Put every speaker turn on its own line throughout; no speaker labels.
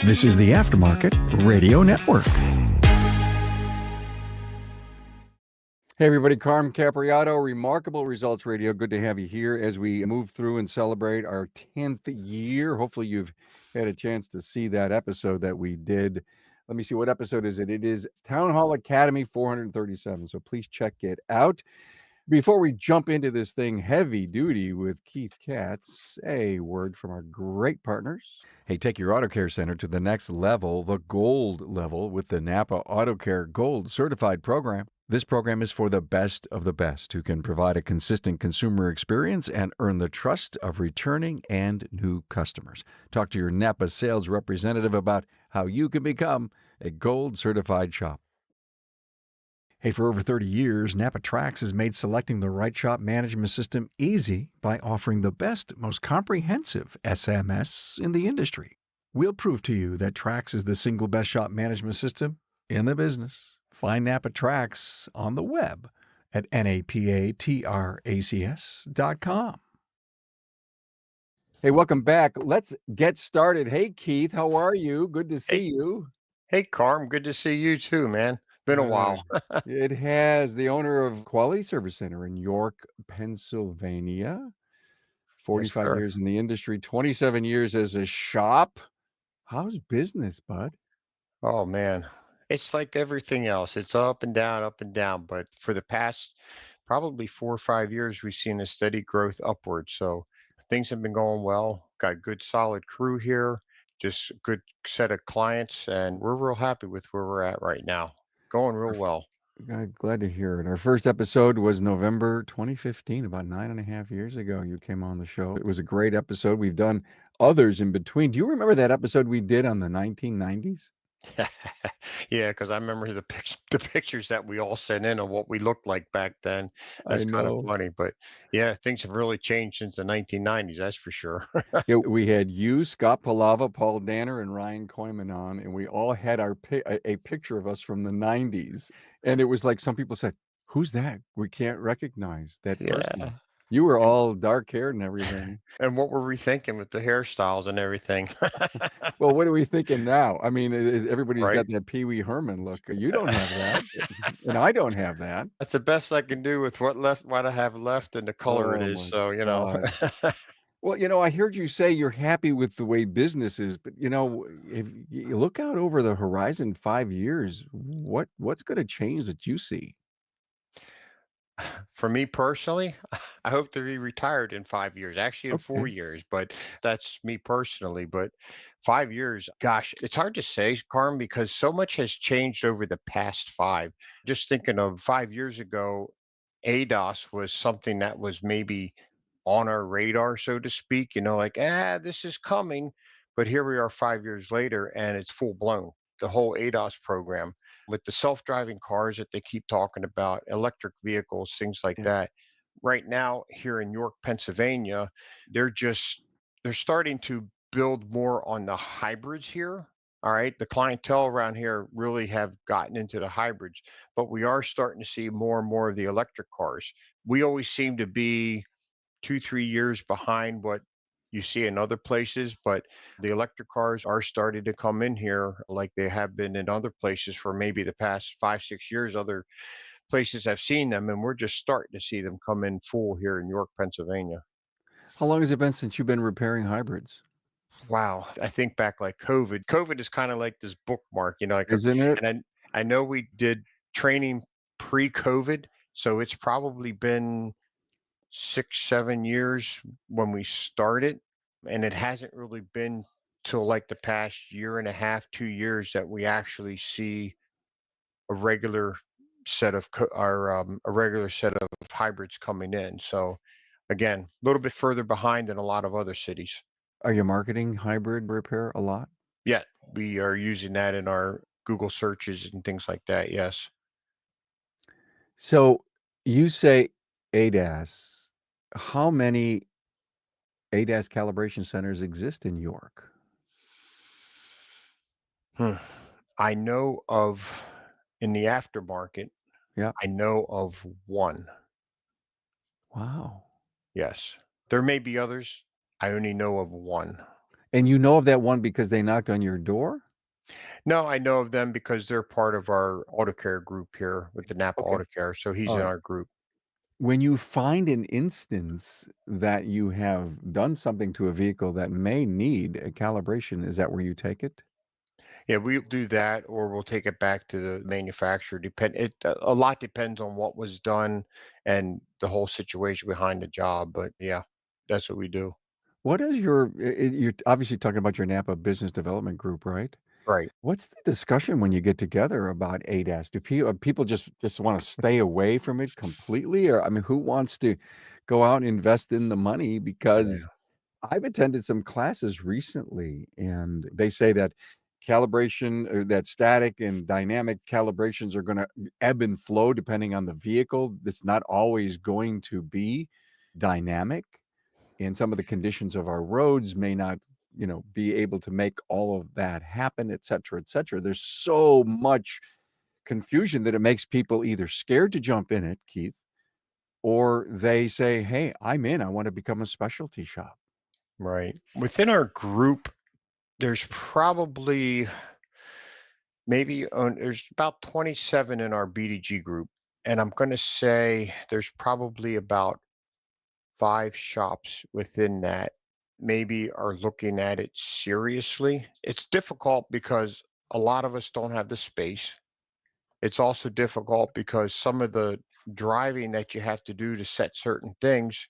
This is the Aftermarket Radio Network. Hey everybody, Carm Capriato, Remarkable Results Radio. Good to have you here as we move through and celebrate our 10th year. Hopefully you've had a chance to see that episode that we did. Let me see, what episode is it? It is Town Hall Academy 437, so please check it out. Before we jump into this thing heavy duty with Keith Katz, a word from our great partners. Hey, take your auto care center to the next level, the gold level, with the NAPA Auto Care Gold Certified Program. This program is for the best of the best who can provide a consistent consumer experience and earn the trust of returning and new customers. Talk to your NAPA sales representative about how you can become a gold certified shop. Hey, for over 30 years, NAPA Trax has made selecting the right shop management system easy by offering the best, most comprehensive SMS in the industry. We'll prove to you that Trax is the single best shop management system in the business. Find NAPA Trax on the web at napatracs.com. Hey, welcome back. Let's get started. Hey, Keith, how are you? Good to see you.
Hey, Carm. Good to see you too, man. Been a while.
It has. The owner of Quality Service Center in York, Pennsylvania. 45
Yes,
years in the industry, 27 years as a shop. How's business, bud?
oh man. It's like everything else. It's up and down, up and down. But for the past probably 4 or 5 years, we've seen a steady growth upward. So things have been going well. Got good solid crew here, just a good set of clients, and we're real happy with where we're at right now. Going real well.
Glad to hear it. Our first episode was November 2015, about 9.5 years ago. You came on the show. It was a great episode. We've done others in between. Do you remember that episode we did on the 1990s?
Yeah, because I remember the pictures that we all sent in of what we looked like back then.
I
That's kind of
know.
funny, but yeah, things have really changed since the 1990s, that's for sure.
Yeah, we had you, Scott Palava, Paul Danner, and Ryan Koyman on, and we all had a picture of us from the 90s. And it was like some people said, "Who's that? We can't recognize that
Yeah.
person." You were
And
all dark haired and everything.
and what were we thinking with the hairstyles and everything?
Well, what are we thinking now? I mean, everybody's
Right?
got that Pee Wee Herman look. You don't have that, and I don't have that.
That's the best I can do with what I have left and the color it
Oh
is.
my
So,
God. Well, I heard you say you're happy with the way business is, but if you look out over the horizon 5 years, what's going to change that you see?
For me personally, I hope to be retired in 5 years, actually in four
Okay.
years, but that's me personally. But 5 years, gosh, it's hard to say, Carm, because so much has changed over the past five. Just thinking of 5 years ago, ADOS was something that was maybe on our radar, so to speak, like, this is coming. But here we are 5 years later, and it's full blown. The whole ADOS program with the self-driving cars that they keep talking about, electric vehicles, things like
Yeah.
that. Right now, here in York, Pennsylvania, they're starting to build more on the hybrids here. All right. The clientele around here really have gotten into the hybrids, but we are starting to see more and more of the electric cars. We always seem to be 2, 3 years behind what you see in other places, but the electric cars are starting to come in here like they have been in other places for maybe the past 5, 6 years. Other places have seen them, and we're just starting to see them come in full here in York, Pennsylvania.
How long has it been since you've been repairing hybrids?
Wow, I think back like COVID. COVID is kind of like this bookmark,
Isn't it?
and I know we did training pre-COVID, so it's probably been 6, 7 years when we started, and it hasn't really been till like the past year and a half, 2 years that we actually see a regular a regular set of hybrids coming in. So again, a little bit further behind than a lot of other cities.
Are you marketing hybrid repair a lot?
Yet we are using that in our Google searches and things like that. Yes.
So you say ADAS. How many ADAS calibration centers exist in York?
Hmm. I know of in the aftermarket,
Yeah.
I know of one.
Wow.
Yes. There may be others. I only know of one.
And you know of that one because they knocked on your door?
No, I know of them because they're part of our auto care group here with the NAPA
Okay.
Auto Care, so he's
All
in
right.
our group.
When you find an instance that you have done something to a vehicle that may need a calibration, is that where you take it?
Yeah, we'll do that, or we'll take it back to the manufacturer. A lot depends on what was done and the whole situation behind the job, but yeah, that's what we do.
What is your you're obviously talking about your Napa Business Development Group, right?
Right.
What's the discussion when you get together about ADAS? Do people just wanna stay away from it completely? Or, I mean, who wants to go out and invest in the money? Because
Yeah.
I've attended some classes recently, and they say that calibration or that static and dynamic calibrations are gonna ebb and flow depending on the vehicle. It's not always going to be dynamic, and some of the conditions of our roads may not, be able to make all of that happen, et cetera, et cetera. There's so much confusion that it makes people either scared to jump in it, Keith, or they say, "Hey, I'm in. I wanna become a specialty shop."
Right. Within our group, there's probably there's about 27 in our BDG group, and I'm going to say there's probably about 5 shops within that maybe are looking at it seriously. It's difficult because a lot of us don't have the space. It's also difficult because some of the driving that you have to do to set certain things,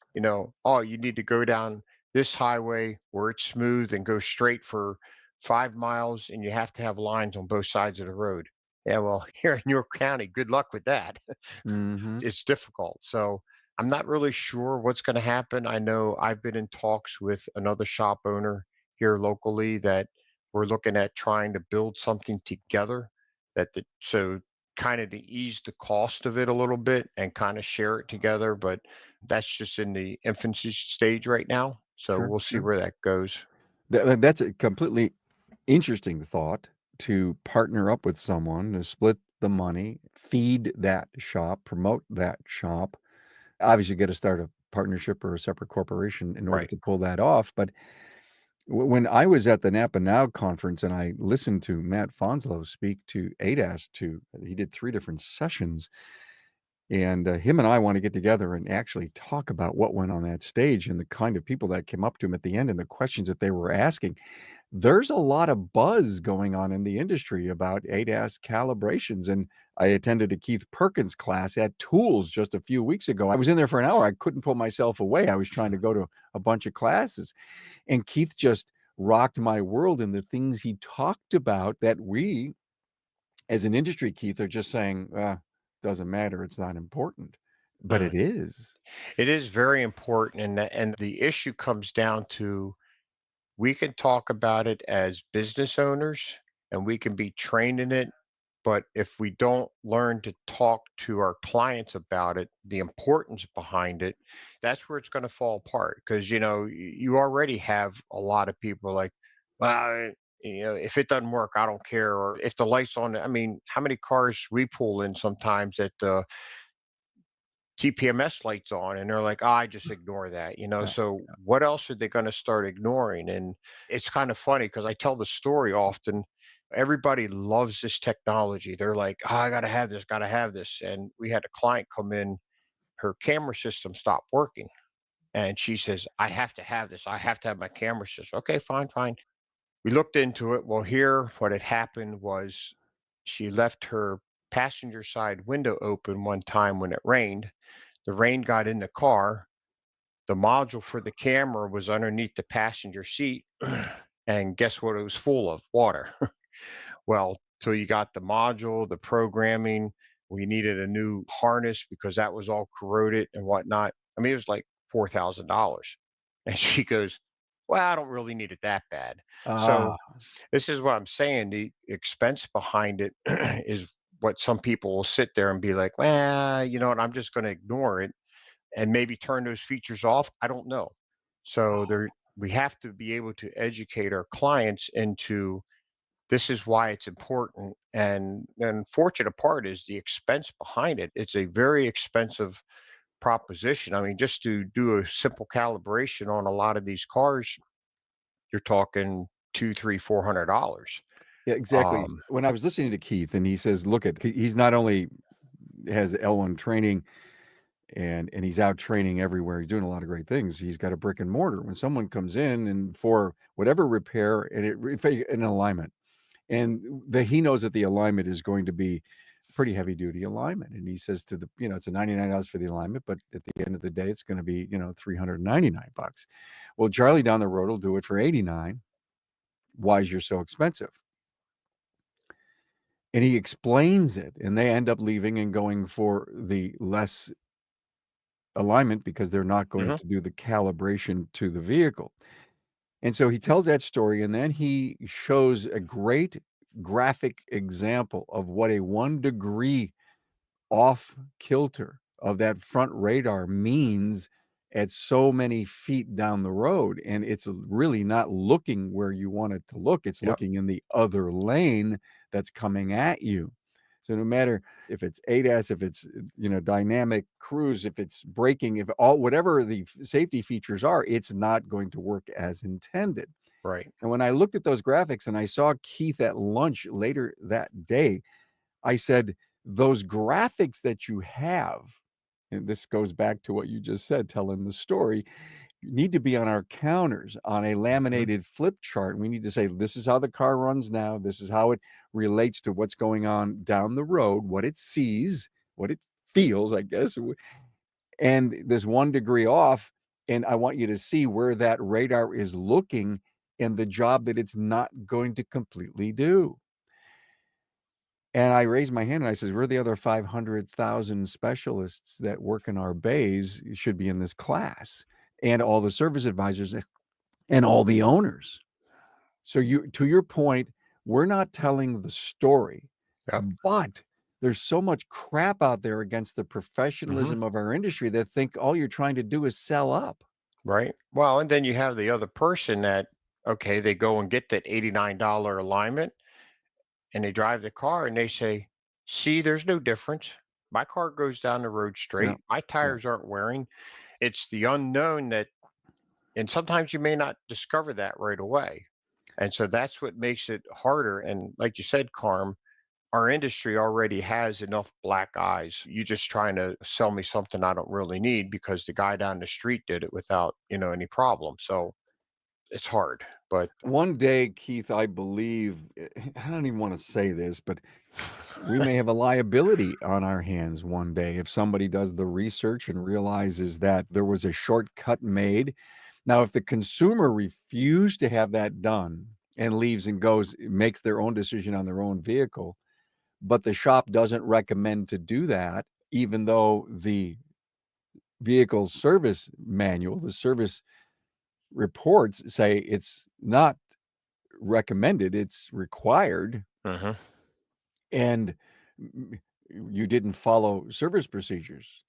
oh, you need to go down this highway where it's smooth and go straight for 5 miles, and you have to have lines on both sides of the road. Yeah, well, here in York County, good luck with that.
Mhm.
It's difficult. So I'm not really sure what's going to happen. I know I've been in talks with another shop owner here locally that we're looking at trying to build something together so kind of to ease the cost of it a little bit and kind of share it together. But that's just in the infancy stage right now. So
Sure,
we'll see
sure.
where that goes.
That's a completely interesting thought to partner up with someone to split the money, feed that shop, promote that shop. Obviously, you gotta start a partnership or a separate corporation in order
Right.
to pull that off, but when I was at the Napa Now conference and I listened to Matt Fanslow speak to ADAS he did 3 different sessions, and, him and I wanna get together and actually talk about what went on that stage and the kind of people that came up to him at the end and the questions that they were asking. There's a lot of buzz going on in the industry about ADAS calibrations, and I attended a Keith Perkins class at Tools just a few weeks ago. I was in there for an hour. I couldn't pull myself away. I was trying to go to a bunch of classes, and Keith just rocked my world in the things he talked about that we, as an industry, Keith, are just saying, doesn't matter. It's not important." But
Mm.
it is.
It is very important, and the issue comes down to we can talk about it as business owners and we can be trained in it. But if we don't learn to talk to our clients about it, the importance behind it, that's where it's going to fall apart. Because, you already have a lot of people like, well, if it doesn't work, I don't care. Or if the light's on, I mean, how many cars we pull in sometimes that TPMS lights on and they're like, I just ignore that.
Yeah.
So what else are they going to start ignoring? And it's kind of funny because I tell the story often. Everybody loves this technology. They're like, oh, I got to have this, got to have this. And we had a client come in, her camera system stopped working. And she says, I have to have this. I have to have my camera system. Okay, fine, fine. We looked into it. Well, here, what had happened was she left her passenger side window open one time when it rained. The rain got in the car. The module for the camera was underneath the passenger seat. And guess what it was full of? Water. Well, so you got the module, the programming. We needed a new harness because that was all corroded and whatnot. I mean, it was like $4,000. And she goes, well, I don't really need it that bad. So
Ah,
this is what I'm saying. The expense behind it is what some people will sit there and be like, well, you know what, I'm just going to ignore it and maybe turn those features off. I don't know. So we have to be able to educate our clients into this is why it's important. And the unfortunate part is the expense behind it. It's a very expensive proposition. I mean, just to do a simple calibration on a lot of these cars, you're talking two, three, $400.
Yeah, exactly.
Um,
When I was listening to Keith and he says, look at, he's not only has L1 training and he's out training everywhere. He's doing a lot of great things. He's got a brick and mortar. When someone comes in and for whatever repair and an alignment, and he knows that the alignment is going to be pretty heavy duty alignment. And he says to it's a $99 for the alignment, but at the end of the day, it's going to be, $399. Well, Charlie down the road will do it for $89. Why is you're so expensive? And he explains it, and they end up leaving and going for the less alignment because they're not going to do the calibration to the vehicle. And so he tells that story, and then he shows a great graphic example of what a 1 degree off kilter of that front radar means at so many feet down the road. And it's really not looking where you want it to look. It's looking in the other lane that's coming at you. So no matter if it's ADAS, if it's, dynamic cruise, if it's braking, if whatever the safety features are, it's not going to work as intended.
right.
And when I looked at those graphics and I saw Keith at lunch later that day, I said, those graphics that you have, and this goes back to what you just said, telling the story, need to be on our counters on a laminated flip chart. We need to say, this is how the car runs now. This is how it relates to what's going on down the road, what it sees, what it feels, I guess. And there's 1 degree off. And I want you to see where that radar is looking and the job that it's not going to completely do. And I raised my hand and I says, we're the other 500,000 specialists that work in our bays should be in this class, and all the service advisors and all the owners. So to your point, we're not telling the story,
Yep.
but there's so much crap out there against the professionalism of our industry that think all you're trying to do is sell up.
Right. Well, and then you have the other person that, okay, they go and get that $89 alignment and they drive the car and they say, see, there's no difference. My car goes down the road
Yeah.
straight. My tires aren't wearing. It's the unknown that, and sometimes you may not discover that right away. And so that's what makes it harder. And like you said, Carm, our industry already has enough black eyes. You just trying to sell me something I don't really need because the guy down the street did it without, any problem. So it's hard, but
One day, Keith, I believe, I don't even want to say this, but we may have a liability on our hands one day if somebody does the research and realizes that there was a shortcut made. Now, if the consumer refused to have that done and leaves and goes, makes their own decision on their own vehicle, but the shop doesn't recommend to do that, even though the vehicle service manual, the service reports say it's not recommended, it's required, and you didn't follow service procedures.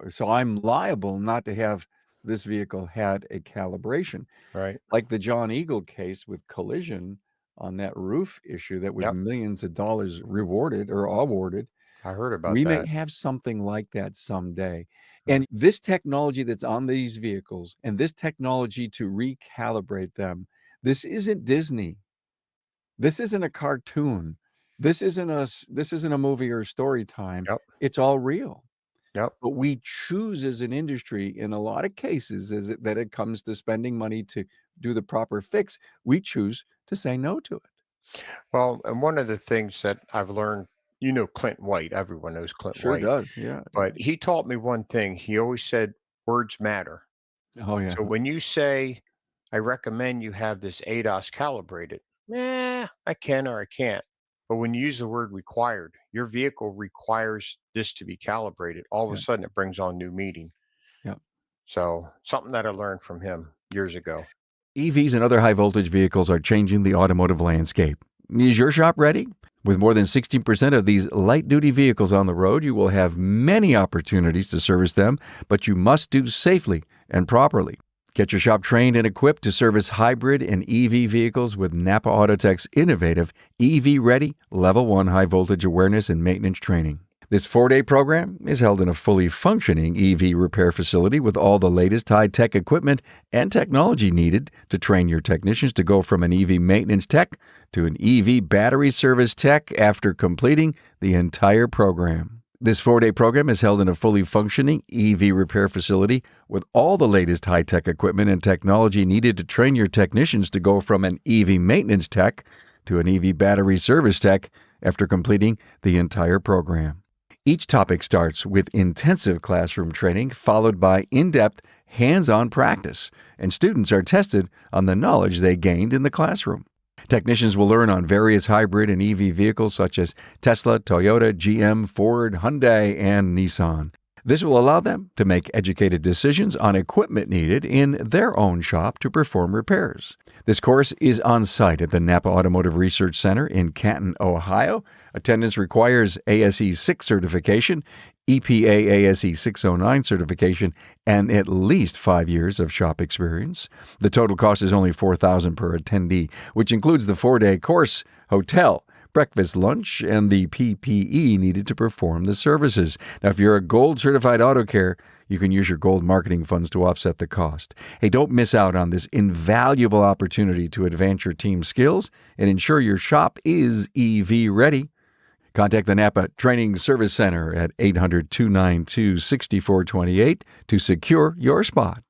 So I'm liable not to have this vehicle had a calibration.
right.
Like the John Eagle case with collision on that roof issue that was
Yep.
millions of dollars rewarded or awarded.
I heard about
We may
that.
have something like that someday.
Mm.
And this technology that's on these vehicles and this technology to recalibrate them, this isn't Disney. This isn't a cartoon. This isn't a movie or story time.
Yep.
It's all real.
Yep.
But we choose as an industry in a lot of cases that it comes to spending money to do the proper fix, we choose to say no to it.
Well, and one of the things that I've learned, Clint White, everyone knows Clint
Sure
White,
does. Yeah.
but he taught me one thing. He always said words matter.
Oh, yeah.
So when you say, I recommend you have this ADAS calibrated, I can or I can't. But when you use the word required, your vehicle requires this to be calibrated. All of a
Yeah.
sudden, it brings on new meaning.
Yeah.
So something that I learned from him years ago.
EVs and other high voltage vehicles are changing the automotive landscape. Is your shop ready? With more than 16% of these light duty vehicles on the road, you will have many opportunities to service them, but you must do safely and properly. Get your shop trained and equipped to service hybrid and EV vehicles with NAPA Autotech's innovative EV Ready Level 1 high voltage awareness and maintenance training. This 4-day program is held in a fully functioning EV repair facility with all the latest high-tech equipment and technology needed to train your technicians to go from an EV maintenance tech to an EV battery service tech after completing the entire program. This 4-day program is held in a fully functioning EV repair facility with all the latest high-tech equipment and technology needed to train your technicians to go from an EV maintenance tech to an EV battery service tech after completing the entire program. Each topic starts with intensive classroom training followed by in-depth hands-on practice, and students are tested on the knowledge they gained in the classroom. Technicians will learn on various hybrid and EV vehicles such as Tesla, Toyota, GM, Ford, Hyundai, and Nissan. This will allow them to make educated decisions on equipment needed in their own shop to perform repairs. This course is on site at the NAPA Automotive Research Center in Canton, Ohio. Attendance requires ASE 6 certification, EPA ASE 609 certification, and at least 5 years of shop experience. The total cost is only $4,000 per attendee, which includes the 4-day course, hotel, breakfast, lunch, and the PPE needed to perform the services. Now, if you're a Gold Certified Auto Care, you can use your Gold marketing funds to offset the cost. Hey, don't miss out on this invaluable opportunity to advance your team's skills and ensure your shop is EV ready. Contact the NAPA Training Service Center at 800-292-6428 to secure your spot.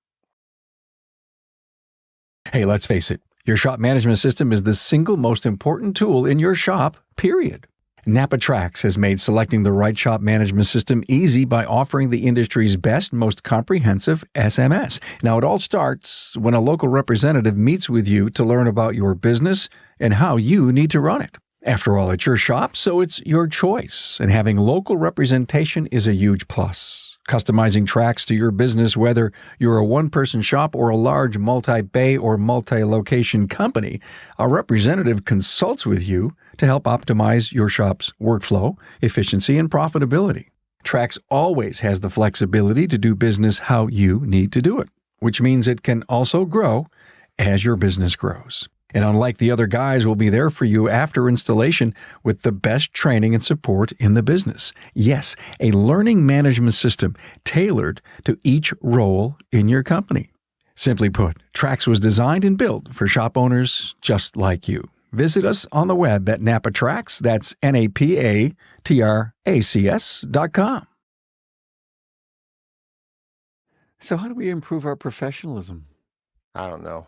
Hey, let's face it. Your shop management system is the single most important tool in your shop, period. NAPA Trax has made selecting the right shop management system easy by offering the industry's best, most comprehensive SMS. Now, it all starts when a local representative meets with you to learn about your business and how you need to run it. After all, it's your shop, so it's your choice, and having local representation is a huge plus. Customizing Trax to your business, whether you're a one-person shop or a large multi-bay or multi-location company, a representative consults with you to help optimize your shop's workflow, efficiency, and profitability. Trax always has the flexibility to do business how you need to do it, which means it can also grow as your business grows. And unlike the other guys, will be there for you after installation with the best training and support in the business. Yes, a learning management system tailored to each role in your company. Simply put, Trax was designed and built for shop owners just like you. Visit us on the web at NAPA Trax, that's NAPATRACS.com. So how do we improve our professionalism?
I don't know.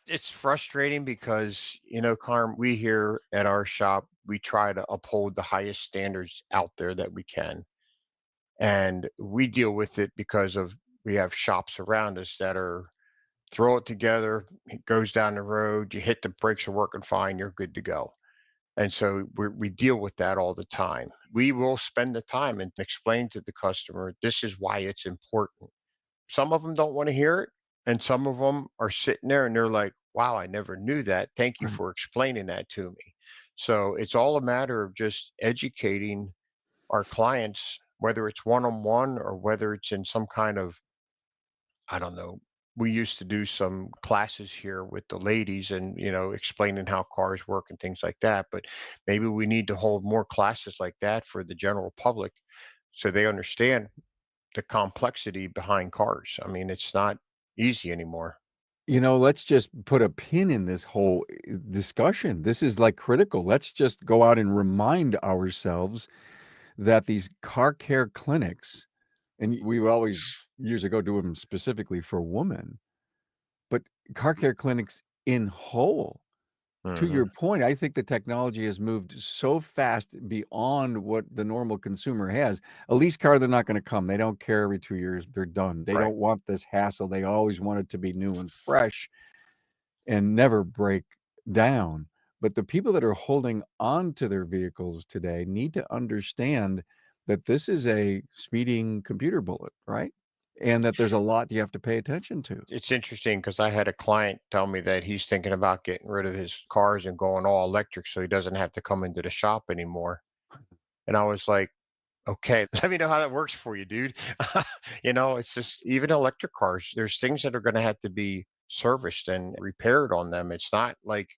It's frustrating because, Carm, we here at our shop, we try to uphold the highest standards out there that we can. And we deal with it because of we have shops around us that are throw it together, it goes down the road, you hit the brakes are working fine, you're good to go. And so we deal with that all the time. We will spend the time and explain to the customer, this is why it's important. Some of them don't want to hear it, and some of them are sitting there and they're like, wow, I never knew that. Thank you for explaining that to me. So it's all a matter of just educating our clients, whether it's one on one or whether it's in some kind of, I don't know. We used to do some classes here with the ladies and, explaining how cars work and things like that. But maybe we need to hold more classes like that for the general public so they understand the complexity behind cars. I mean, it's not easy anymore.
Let's just put a pin in this whole discussion. This is like critical. Let's just go out and remind ourselves that these car care clinics, and we would always years ago do them specifically for women, but car care clinics in whole, to
Hmm.
your point, I think the technology has moved so fast beyond what the normal consumer has. A lease car, they're not going to come. They don't care every 2 years. They're done. They
Right.
don't want this hassle. They always want it to be new and fresh and never break down. But the people that are holding on to their vehicles today need to understand that this is a speeding computer bullet, right? And that there's a lot you have to pay attention to.
It's interesting because I had a client tell me that he's thinking about getting rid of his cars and going all electric so he doesn't have to come into the shop anymore. And I was like, okay, let me know how that works for you, dude. It's just even electric cars, there's things that are going to have to be serviced and repaired on them. It's not like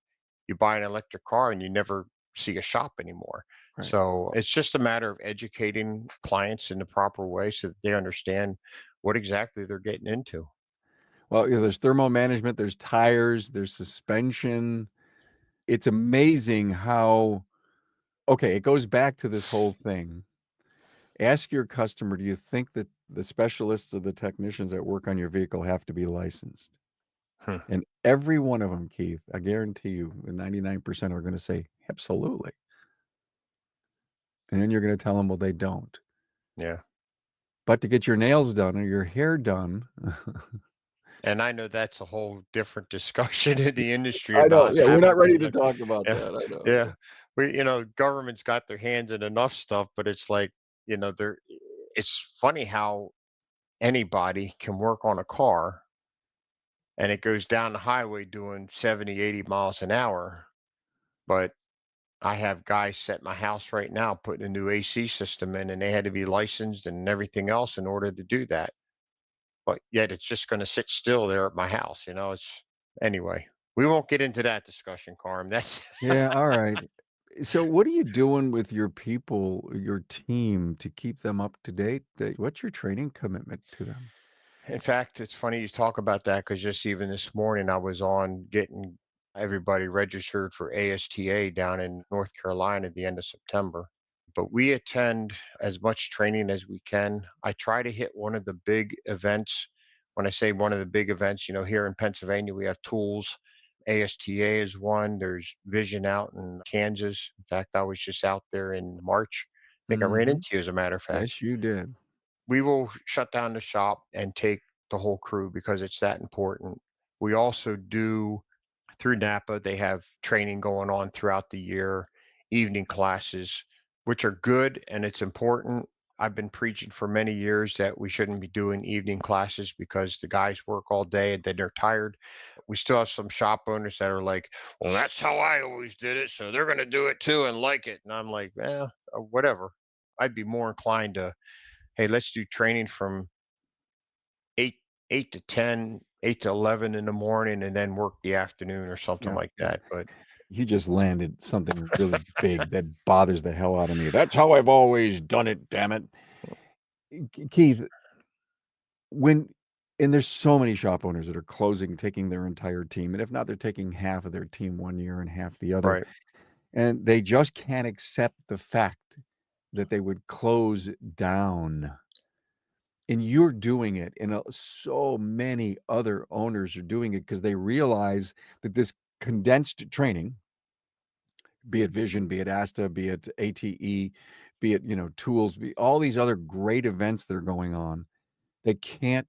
you buy an electric car and you never see a shop anymore.
Right.
So it's just a matter of educating clients in the proper way so that they understand what exactly they're getting into.
Well, there's thermal management, there's tires, there's suspension. It's amazing how okay, it goes back to this whole thing. Ask your customer, do you think that the specialists or the technicians that work on your vehicle have to be licensed?
Hmm.
And every one of them, Keith, I guarantee you, 99% are gonna say, "Absolutely." And then you're gonna tell them, "Well, they don't."
Yeah.
But to get your nails done or your hair done
And I know that's a whole different discussion in the industry
I know,
about
yeah, we're not
having
ready
things
to
like,
talk about
yeah,
that, I know,
yeah.
yeah.
Government's got their hands in enough stuff, but it's like, they're, it's funny how anybody can work on a car and it goes down the highway doing 70, 80 miles an hour. But I have guys set my house right now putting a new AC system in, and they had to be licensed and everything else in order to do that. But yet it's just going to sit still there at my house. It's anyway. We won't get into that discussion, Carm. That's
Yeah, alright. So what are you doing with your people, your team to keep them up to date? What's your training commitment to them?
In fact, it's funny you talk about that because just even this morning I was on getting everybody registered for ASTA down in North Carolina at the end of September. But we attend as much training as we can. I try to hit one of the big events. When I say one of the big events, here in Pennsylvania, we have tools. ASTA is one. There's Vision out in Kansas. In fact, I was just out there in March. I think I ran
Mhm.
into you, as a matter of fact.
Yes, you did.
We will shut down the shop and take the whole crew because it's that important. We also do through NAPA, they have training going on throughout the year, evening classes, which are good and it's important. I've been preaching for many years that we shouldn't be doing evening classes because the guys work all day and then they're tired. We still have some shop owners that are like, well, that's how I always did it. So they're going to do it too and like it. And I'm like, whatever. I'd be more inclined to, hey, let's do training from 8 8 to 10, 8 to 11 in the morning, and then work the afternoon or something
Yeah,
like
yeah.
that, but
You just landed something really big that bothers the hell out of me. "That's how I've always done it, damn it." Keith, when and there's so many shop owners that are closing, taking their entire team, and if not, they're taking half of their team one year and half the other,
right.
and they just can't accept the fact that they would close down. And you're doing it, and, so many other owners are doing it because they realize that this condensed training, be it Vision, be it ASTA, be it ATE, be it, tools, be all these other great events that are going on, they can't.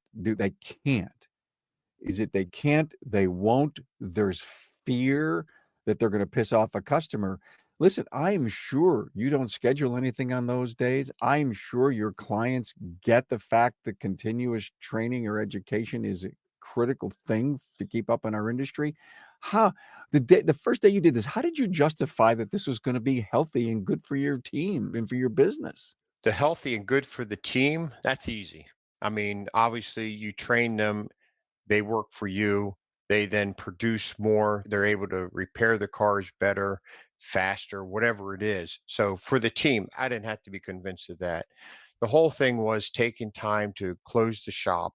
Is it they can't, they won't, there's fear that they're gonna piss off a customer. Listen, I am sure you don't schedule anything on those days. I am sure your clients get the fact that continuous training or education is a critical thing to keep up in our industry. How the first day you did this, how did you justify that this was gonna be healthy and good for your team and for your business?
The healthy and good for the team, that's easy. I mean, obviously, you train them, they work for you, they then produce more, they're able to repair the cars better, faster, whatever it is. So for the team, I didn't have to be convinced of that. The whole thing was taking time to close the shop.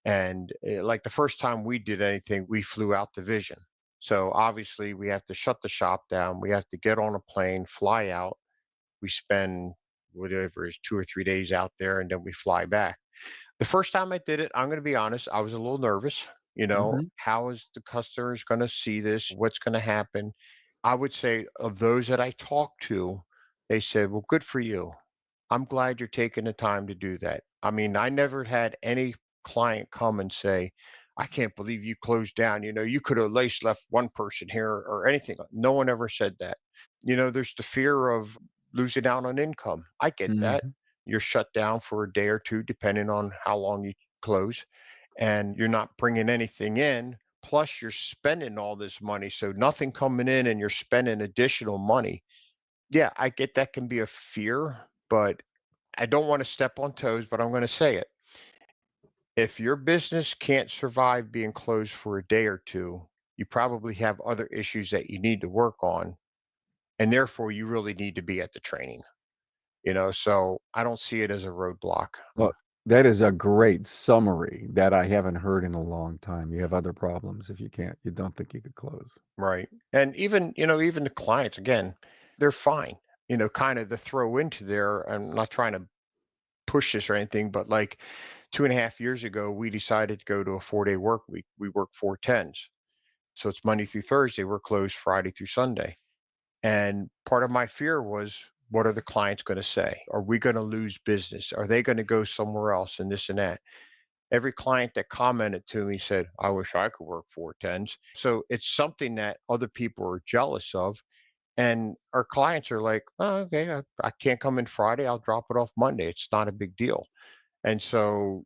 And like the first time we did anything, we flew out to Vision. So obviously, we have to shut the shop down. We have to get on a plane, fly out. We spend whatever is 2 or 3 days out there, and then we fly back. The first time I did it, I'm going to be honest, I was a little nervous.
Mhm,
How is the customers going to see this? What's going to happen? I would say of those that I talked to, they said, well, good for you. I'm glad you're taking the time to do that. I mean, I never had any client come and say, I can't believe you closed down. You could have at least left one person here or anything. No one ever said that. There's the fear of losing out on income. I get that.
mhm.
You're shut down for a day or two, depending on how long you close, and you're not bringing anything in. Plus, you're spending all this money. So, nothing coming in and you're spending additional money. Yeah, I get that can be a fear, but I don't want to step on toes, but I'm going to say it. If your business can't survive being closed for a day or two, you probably have other issues that you need to work on. and therefore you really need to be at the training. So I don't see it as a roadblock.
Well, that is a great summary that I haven't heard in a long time. You have other problems if you don't think you could close.
Right. And even the clients, again, they're fine. Kind of the throw into there. I'm not trying to push this or anything, but like 2.5 years ago, we decided to go to a 4-day work week. We work 4 10s. So it's Monday through Thursday. We're closed Friday through Sunday. And part of my fear was, what are the clients going to say? Are we going to lose business? Are they going to go somewhere else and this and that? Every client that commented to me said, I wish I could work 4 10s. So it's something that other people are jealous of. And our clients are like, oh, okay, I can't come in Friday. I'll drop it off Monday. It's not a big deal. And so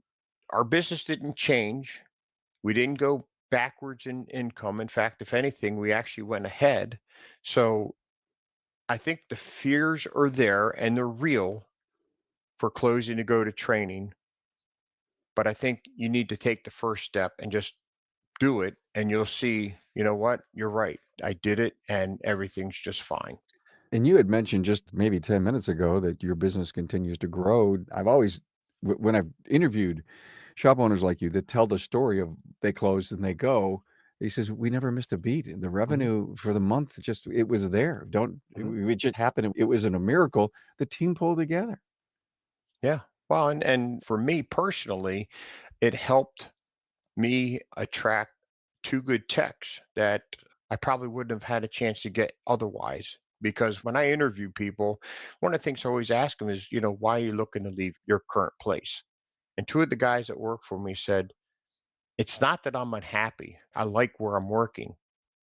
our business didn't change. We didn't go backwards in income. In fact, if anything, we actually went ahead. So I think the fears are there and they're real for closing to go to training. But I think you need to take the first step and just do it. And you'll see, you know what? You're right. I did it and everything's just fine.
And you had mentioned just maybe 10 minutes ago that your business continues to grow. I've always, when I've interviewed shop owners like you that tell the story of they close and they go, he says, we never missed a beat. The
Mhm,
revenue for the month, just, it was there.
mhm.
It just happened. It wasn't a miracle. The team pulled together.
Yeah. Well, and for me personally, it helped me attract two good techs that I probably wouldn't have had a chance to get otherwise. Because when I interview people, one of the things I always ask them is, why are you looking to leave your current place? And two of the guys that work for me said, it's not that I'm unhappy. I like where I'm working.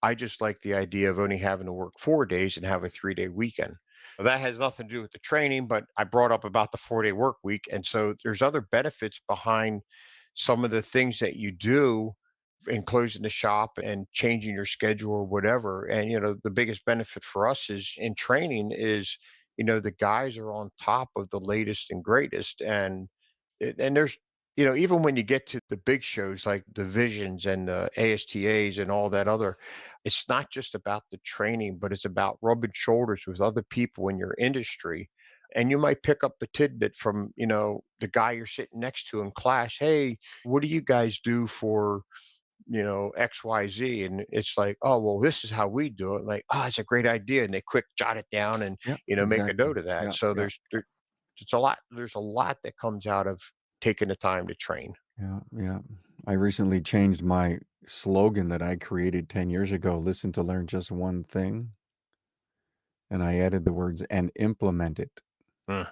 I just like the idea of only having to work 4 days and have a 3-day weekend. Well, that has nothing to do with the training, but I brought up about the 4-day work week. And so there's other benefits behind some of the things that you do in closing the shop and changing your schedule or whatever. And, the biggest benefit for us is in training is, the guys are on top of the latest and greatest. And there's, even when you get to the big shows like the Visions and the ASTAs and all that other, it's not just about the training, but it's about rubbing shoulders with other people in your industry. And you might pick up a tidbit from, the guy you're sitting next to in class. Hey, what do you guys do for, XYZ? And it's like, oh, well, this is how we do it. Like, oh, it's a great idea. And they quick jot it down and,
Yeah,
make a
exactly.
note of that.
Yeah,
So
yeah,
there's a lot that comes out of taking the time to train.
yeah, yeah. I recently changed my slogan that I created 10 years ago, listen to learn just one thing. And I added the words and implement it.
Mm,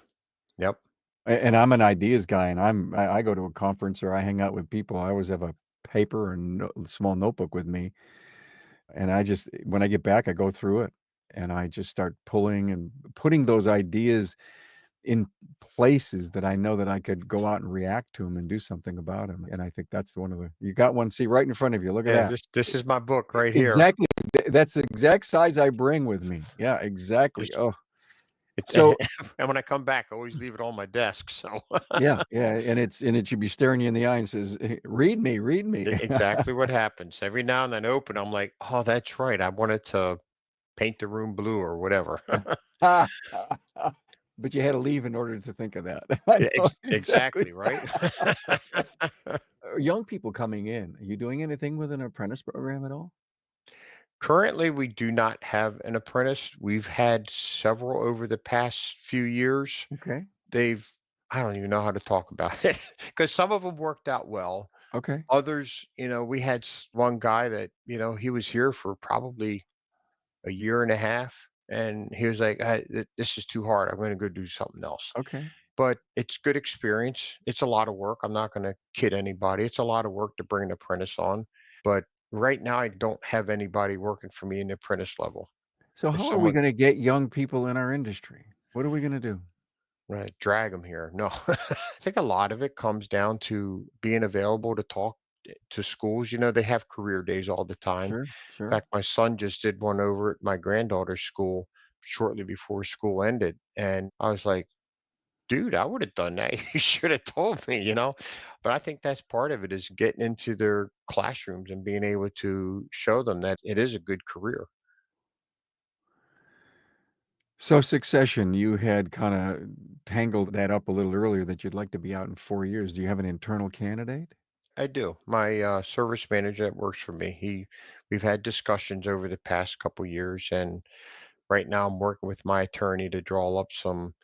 yep.
And I'm an ideas guy, and I go to a conference or I hang out with people. I always have a paper and small notebook with me, and I just when I get back, I go through it, and I just start pulling and putting those ideas in places that I know that I could go out and react to them and do something about them. And I think that's one of the you got one, see right in front of you. Look at
Yeah,
that.
this is my book right here.
Exactly. That's the exact size I bring with me. Yeah, exactly.
Just
Oh,
it's
so
and when I come back, I always leave it on my desk. So
yeah, yeah, and it should be staring you in the eye and says, "Hey, read me, read me."
exactly what happens. Every now and then I open, I'm like, oh, that's right. I wanted to paint the room blue or whatever.
But you had to leave in order to think of that. I
Yeah,
know exactly.
exactly, right?
Young people coming in, are you doing anything with an apprentice program at all?
Currently, we do not have an apprentice. We've had several over the past few years.
Okay,
They've I don't even know how to talk about it because some of them worked out well.
okay,
Others, we had one guy that, he was here for probably a year and a half. And he was like, this is too hard. I'm going to go do something else.
okay.
But it's good experience. It's a lot of work. I'm not going to kid anybody. It's a lot of work to bring an apprentice on. But right now, I don't have anybody working for me in the apprentice level.
So
If
how are we
someone
gonna get young people in our industry? What are we gonna do?
Right, drag them here. No, I think a lot of it comes down to being available to talk to schools. They have career days all the time.
Sure,
In
sure.
fact, my son just did one over at my granddaughter's school shortly before school ended. And I was like, dude, I would have done that. You should have told me. But I think that's part of it is getting into their classrooms and being able to show them that it is a good career.
So succession, you had kinda tangled that up a little earlier that you'd like to be out in 4 years. Do you have an internal candidate?
I do. My service manager that works for me, we've had discussions over the past couple years, and right now I'm working with my attorney to draw up some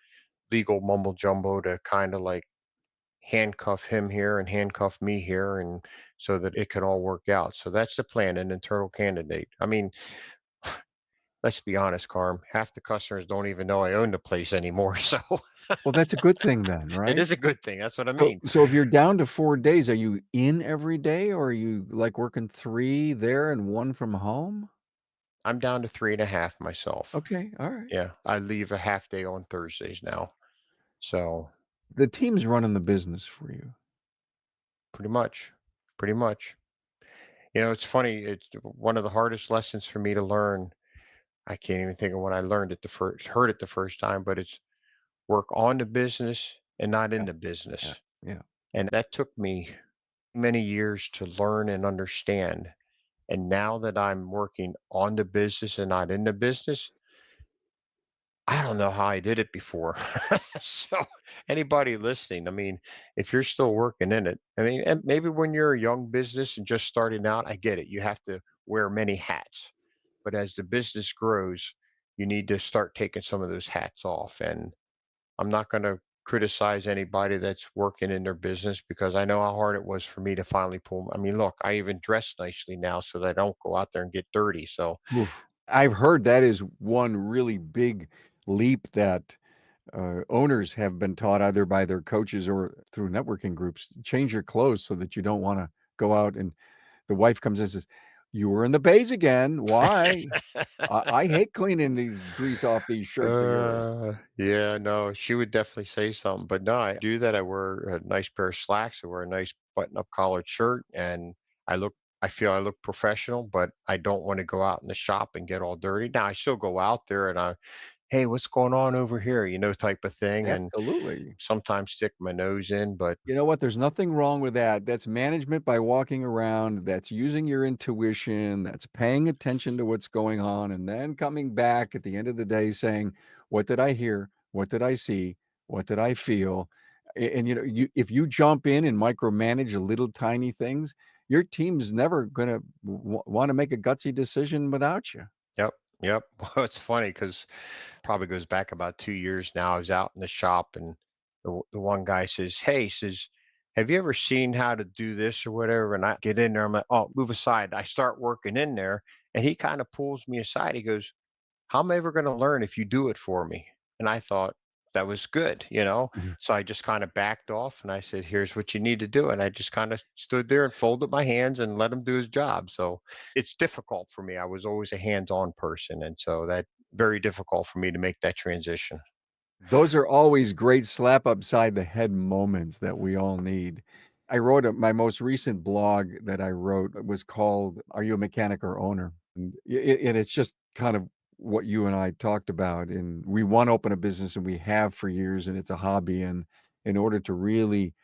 legal mumbo jumbo to kind of like handcuff him here and handcuff me here, and so that it can all work out. So that's the plan, an internal candidate. I mean, let's be honest, Carm, half the customers don't even know I own the place anymore. So
Well, that's a good thing then,
it
right?
is a good thing. That's what I
So
mean.
so if you're down to 4 days, are you in every day, or are you, like, working 3 there and 1 from home?
I'm down to 3.5 myself.
Okay, alright.
Yeah, I leave a half day on Thursdays now. So
The team's running the business for you.
pretty much, pretty much. It's funny. It's one of the hardest lessons for me to learn. I can't even think of when I learned it heard it the first time, but it's work on the business and not in
Yeah,
the
yeah,
business.
yeah.
And that took me many years to learn and understand. And now that I'm working on the business and not in the business, I don't know how I did it before. So anybody listening, I mean, if you're still working in it, I mean, and maybe when you're a young business and just starting out, I get it. You have to wear many hats. But as the business grows, you need to start taking some of those hats off. And I'm not going to criticize anybody that's working in their business because I know how hard it was for me to finally pull. I mean, look, I even dress nicely now so that I don't go out there and get dirty. So,
Oof. I've heard that is one really big leap that, owners have been taught either by their coaches or through networking groups. Change your clothes so that you don't wanna go out and the wife comes in and says, "You were in the bays again. Why? I hate cleaning these grease off these shirts of yours."
yeah, no, she would definitely say something, but no, I do that. I wear a nice pair of slacks. I wear a nice button-up collared shirt, and I look, I feel I look professional, but I don't want to go out in the shop and get all dirty. Now, I still go out there and hey, what's going on over here? Type of thing, and
Absolutely.
sometimes stick my nose in, but
You know what? There's nothing wrong with that. That's management by walking around, that's using your intuition, that's paying attention to what's going on, and then coming back at the end of the day saying, "What did I hear? What did I see? What did I feel?" And, if you jump in and micromanage little tiny things, your team's never gonna wanna make a gutsy decision without you.
yep, yep. Well, it's funny because probably goes back about 2 years now. I was out in the shop and the one guy says, "Hey," says, "have you ever seen how to do this or whatever?" And I get in there. I'm like, "Oh, move aside." I start working in there, and he kind of pulls me aside. He goes, "How am I ever going to learn if you do it for me?" And I thought that was good.
Yeah.
So I just kind of backed off and I said, "Here's what you need to do." And I just kind of stood there and folded my hands and let him do his job. So it's difficult for me. I was always a hands-on person, and so that very difficult for me to make that transition.
Those are always great slap upside the head moments that we all need. I wrote my most recent blog that I wrote was called "Are You a Mechanic or Owner?" And it's just kind of what you and I talked about. And we want to open a business, and we have for years, and it's a hobby. And in order to really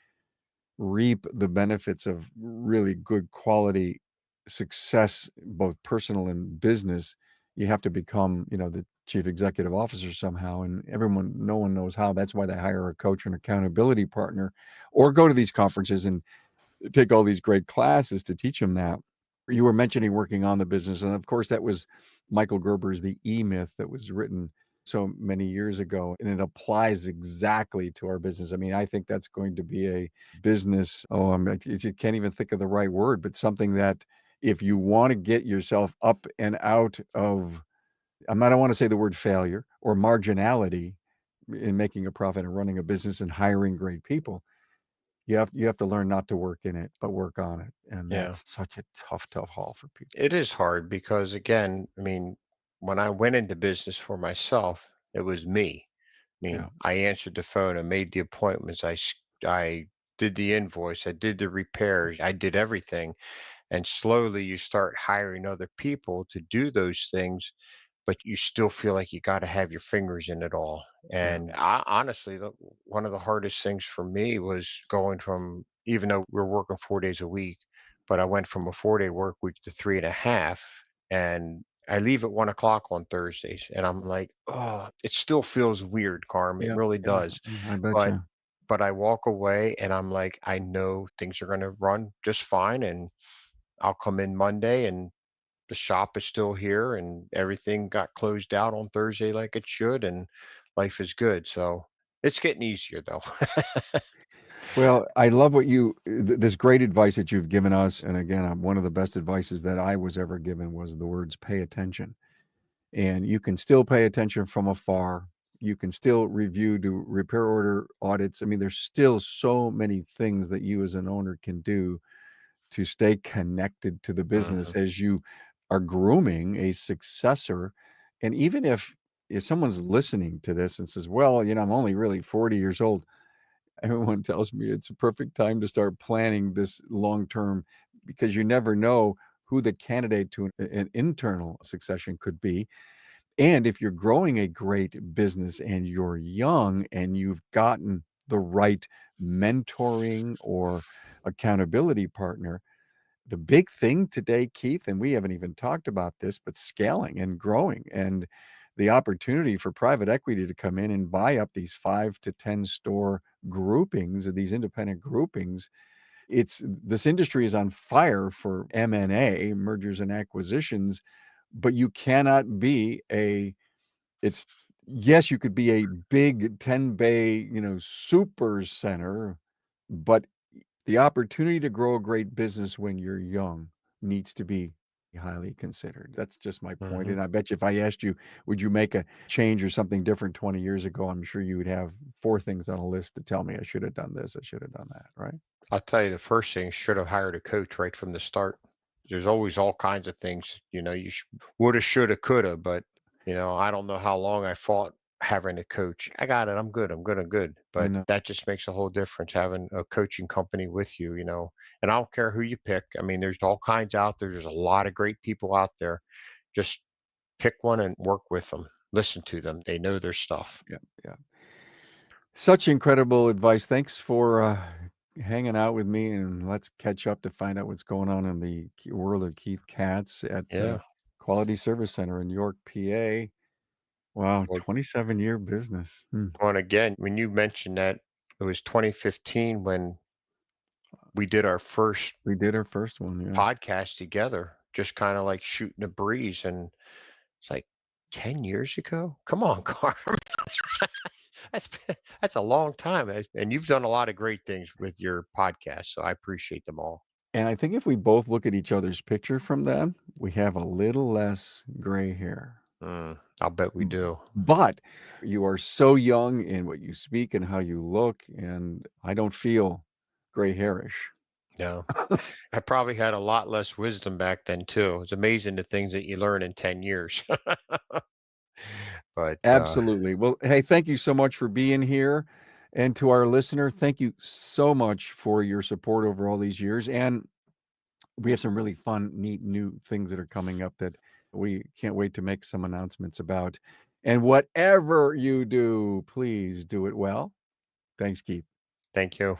reap the benefits of really good quality success, both personal and business, you have to become, the chief executive officer somehow. And no one knows how. That's why they hire a coach or an accountability partner, or go to these conferences and take all these great classes to teach them that. You were mentioning working on the business, and of course, that was Michael Gerber's The E Myth that was written so many years ago, and it applies exactly to our business. I mean, I think that's going to be a business. Oh, I can't even think of the right word, but something that if you want to get yourself up and out of, I don't want to say the word failure or marginality in making a profit and running a business and hiring great people, you have to learn not to work in it, but work on it, and
Yeah.
that's such a tough haul for people.
It is hard because again, I mean, when I went into business for myself, it was me. I
Yeah.
mean, I answered the phone, I made the appointments, I did the invoice, I did the repairs, I did everything. And slowly you start hiring other people to do those things, but you still feel like you got to have your fingers in it all.
Yeah.
And honestly, one of the hardest things for me was going from, even though we're working 4 days a week, but I went from a 4-day work week to 3.5. And I leave at 1 o'clock on Thursdays, and I'm like, oh, it still feels weird, Carm. It
Yeah,
really
yeah,
does.
I bet
But
you.
I walk away and I'm like, I know things are going to run just fine, and I'll come in Monday and the shop is still here and everything got closed out on Thursday like it should, and life is good. So it's getting easier though.
Well, I love what this great advice that you've given us. And again, one of the best advices that I was ever given was the words pay attention. And you can still pay attention from afar. You can still review, do repair order audits. I mean, there's still so many things that you as an owner can do to stay connected to the
Mhm.
business as you are grooming a successor. And even if someone's listening to this and says, well, I'm only really 40 years old, everyone tells me it's a perfect time to start planning this long term, because you never know who the candidate to an internal succession could be. And if you're growing a great business and you're young and you've gotten the right mentoring or accountability partner, the big thing today, Keith, and we haven't even talked about this, but scaling and growing, and the opportunity for private equity to come in and buy up these 5 to 10 store groupings, of these independent groupings. This industry is on fire for M&A, mergers and acquisitions, but you cannot be it's yes, you could be a big 10 bay, super center, but the opportunity to grow a great business when you're young needs to be highly considered. That's just my point.
Mhm.
And I bet you if I asked you, would you make a change or something different 20 years ago, I'm sure you would have 4 things on a list to tell me I should have done this, I should have done that, right?
I'll tell you the first thing, should have hired a coach right from the start. There's always all kinds of things, you woulda, shoulda, coulda, but I don't know how long I fought having a coach. I got it. I'm good. I'm good. I'm good.
I
But
know.
that just makes a whole difference having a coaching company with you. And I don't care who you pick. I mean, there's all kinds out there. There's a lot of great people out there. Just pick one and work with them. Listen to them. They know their stuff.
Yeah, yeah. Such incredible advice. Thanks for hanging out with me, and let's catch up to find out what's going on in the world of Keith Katz at
Yeah.
Quality Service Center in York, PA. Wow,
Well,
27-year business.
and again, when you mentioned that, it was 2015 when we did our first
We did our first one, yeah.
podcast together, just kind of like shooting the breeze. And it's like 10 years ago. Come on, Carm. That's a long time. And you've done a lot of great things with your podcast. So I appreciate them all.
And I think if we both look at each other's picture from then, we have a little less gray hair.
I'll bet we
M
do.
But you are so young in what you speak and how you look, and I don't feel gray hairish.
Yeah. I probably had a lot less wisdom back then too. It's amazing the things that you learn in 10 years. But
Absolutely. Well, hey, thank you so much for being here. And to our listener, thank you so much for your support over all these years. And we have some really fun, neat, new things that are coming up that we can't wait to make some announcements about. And whatever you do, please do it well. Thanks, Keith.
thank you.